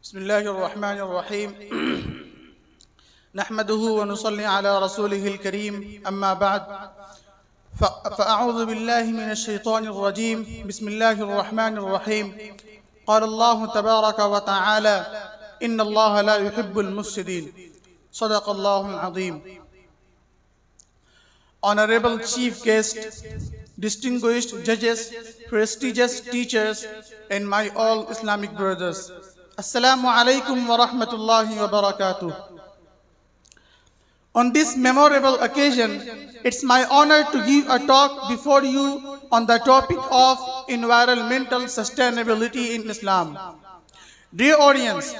بسم الله الرحمن الرحيم نحمده ونصلي على رسوله الكريم أما بعد فأعوذ بالله من الشيطان الرجيم بسم الله الرحمن الرحيم قال الله تبارك وتعالى إن الله لا يحب المفسدين صدق الله العظيم. Honorable Chief Guest, distinguished judges, prestigious teachers, and my all Islamic brothers, Assalamu alaikum wa rahmatullahi wa barakatuh. On this memorable occasion, it's my honor to give a talk before you on the topic of environmental sustainability in Islam. Dear audience,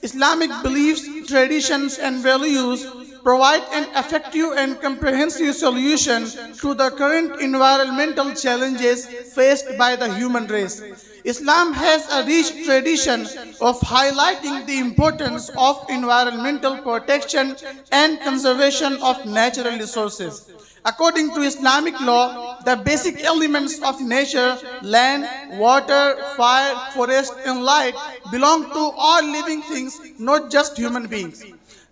Islamic beliefs, traditions, and values provide an effective and comprehensive solution to the current environmental challenges faced by the human race. Islam has a rich tradition of highlighting the importance of environmental protection and conservation of natural resources. According to Islamic law, the basic elements of nature, land, water, fire, forest, and light belong to all living things, not just human beings.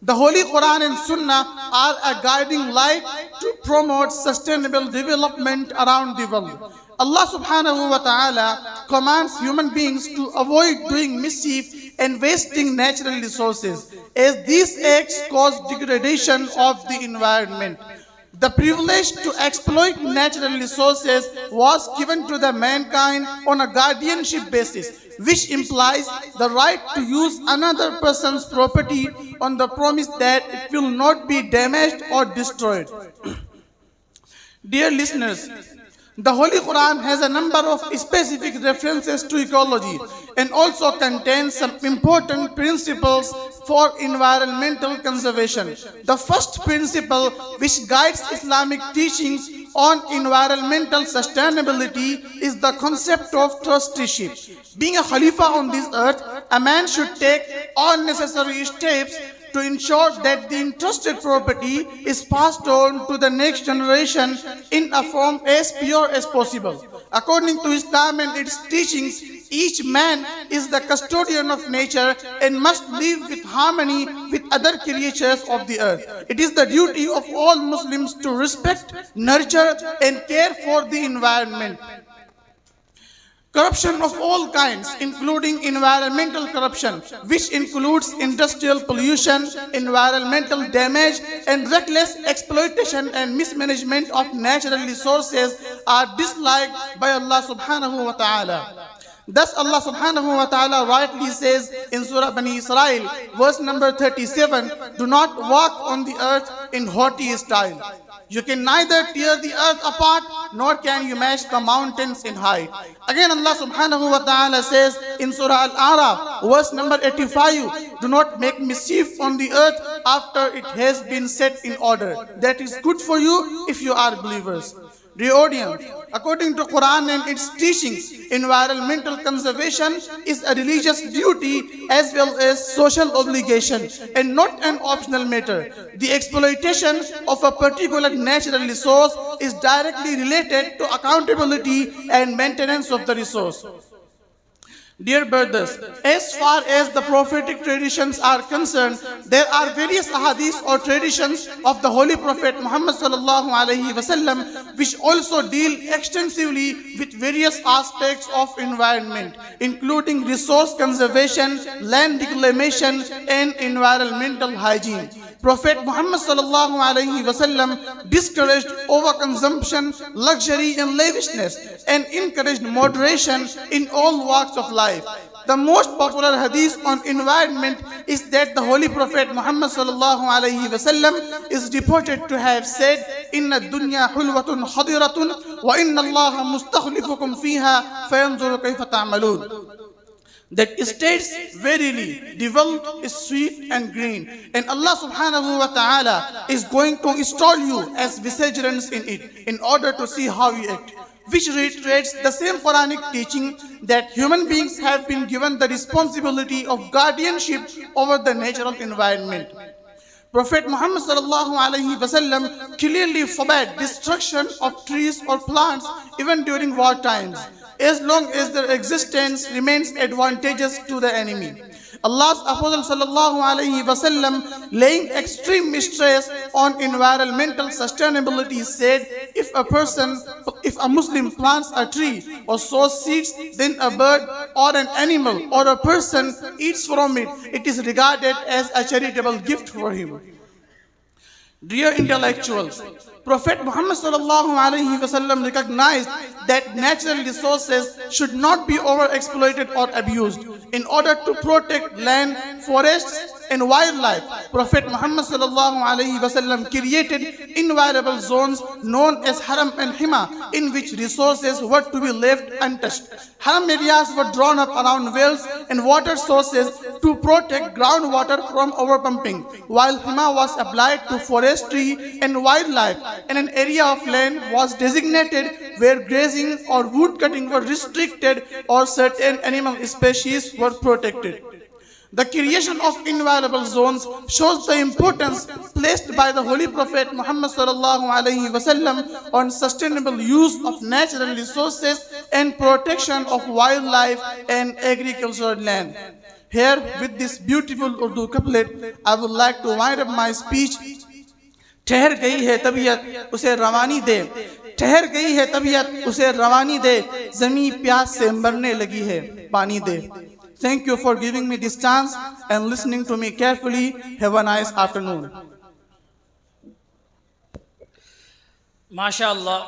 The Holy Quran and Sunnah are a guiding light to promote sustainable development around the world. Allah subhanahu wa ta'ala commands human beings to avoid doing mischief and wasting natural resources, as these acts cause degradation of the environment. The privilege to exploit natural resources was given to the mankind on a guardianship basis, which implies the right to use another person's property on the promise that it will not be damaged or destroyed. Dear listeners, the Holy Quran has a number of specific references to ecology and also contains some important principles for environmental conservation. The first principle which guides Islamic teachings on environmental sustainability is the concept of trusteeship. Being a Khalifa on this earth, a man should take all necessary steps to ensure that the entrusted property is passed on to the next generation in a form as pure as possible. According to Islam and its teachings, each man is the custodian of nature and must live with harmony with other creatures of the earth. It is the duty of all Muslims to respect, nurture, and care for the environment. Corruption of all kinds, including environmental corruption, which includes industrial pollution, environmental damage, and reckless exploitation and mismanagement of natural resources, are disliked by Allah subhanahu wa ta'ala. Thus Allah subhanahu wa ta'ala rightly says in Surah Bani Israel, verse number 37, do not walk on the earth in haughty style. You can neither tear the earth apart, nor can you match the mountains in height. Again Allah subhanahu wa ta'ala says in Surah Al-A'raf, verse number 85, do not make mischief on the earth after it has been set in order. That is good for you if you are believers. Dear audience, according to Quran and its teachings, environmental conservation is a religious duty as well as social obligation and not an optional matter. The exploitation of a particular natural resource is directly related to accountability and maintenance of the resource. Dear brothers, as far as the prophetic traditions are concerned, there are various ahadith or traditions of the Holy Prophet Muhammad sallallahu alaihi wasallam which also deal extensively with various aspects of environment, including resource conservation, land reclamation, and environmental hygiene. Prophet Muhammad sallallahu alaihi wasallam discouraged overconsumption, luxury, and lavishness, and encouraged moderation in all walks of life. The most popular hadith on environment is that the Holy Prophet Muhammad sallallahu alaihi wasallam is reported to have said, "Inna dunya hulwatun hadiratun, wa inna Allaha mustakhlifukum fiha, fayanzuru kayfa ta'malun." That states, verily, the world is sweet and green, and Allah subhanahu wa ta'ala is going to install you as vicegerents in it in order to see how you act, which reiterates the same Quranic teaching that human beings have been given the responsibility of guardianship over the natural environment. Prophet Muhammad sallallahu alaihi wasallam clearly forbade destruction of trees or plants even during war times, as long as their existence remains advantageous to the enemy. Allah's Apostle sallallahu alaihi wasallam, laying extreme stress on environmental sustainability, said, if a Muslim plants a tree or sows seeds, then a bird or an animal or a person eats from it, it is regarded as a charitable gift for him. Dear intellectuals, Prophet Muhammad sallallahu alaihi wasallam recognized that natural resources should not be overexploited or abused. In order to protect land, forests, and wildlife, Prophet Muhammad sallallahu alaihi wasallam created inviolable zones known as Haram and Hima, in which resources were to be left untouched. Haram areas were drawn up around wells and water sources to protect groundwater from overpumping, while Hima was applied to forestry and wildlife, and an area of land was designated where grazing or wood cutting were restricted or certain animal species were protected. The creation of inviolable zones shows the importance placed by the Holy Prophet Muhammad sallallahu alaihi wasallam on sustainable use of natural resources and protection of wildlife and agricultural land. Here, with this beautiful Urdu couplet, I would like to wind up my speech. ठहर गई है तबीयत उसे रवानी दे, ठहर गई है तबीयत उसे रवानी दे, ज़मीं प्यास से मरने लगी है पानी दे. Thank you for giving me this chance and listening to me carefully. Have a nice afternoon. MashaAllah.